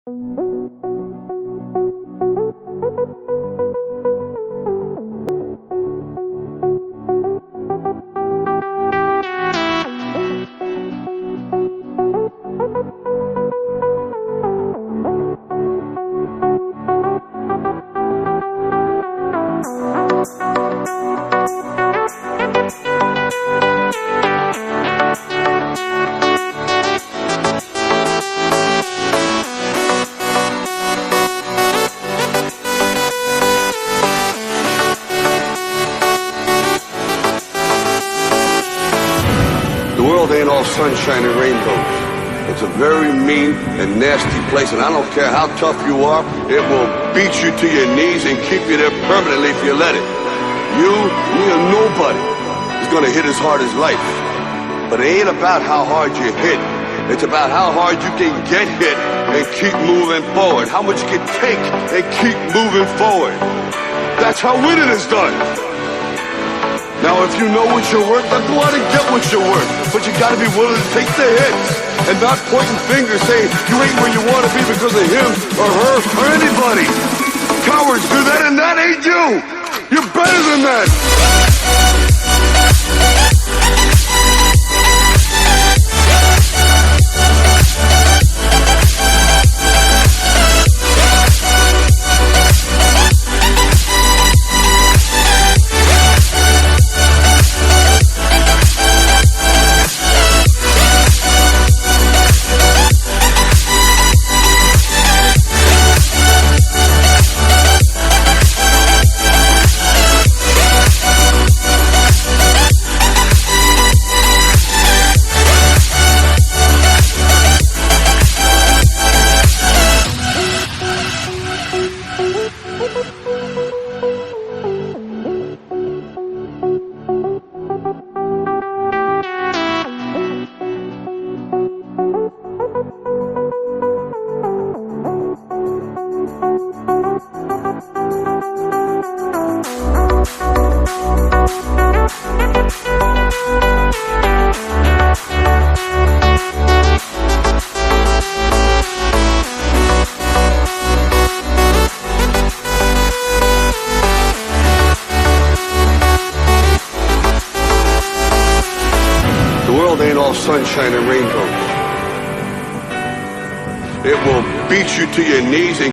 The world ain't all sunshine and rainbows. It's a very mean and nasty place, and I don't care how tough you are, it will beat you to your knees and keep you there permanently if you let it. You, me, or nobody is gonna hit as hard as life. But it ain't about how hard you hit. It's about how hard you can get hit and keep moving forward. How much you can take and keep moving forward. That's how winning is done. Now, if you know what you're worth, then go out and get what you're worth. But you gotta be willing to take the hits and not pointing fingers saying you ain't where you wanna be because of him or her or anybody. Cowards do that, and that ain't you. You're better than that. The world ain't all sunshine and rainbows. It will beat you to your knees and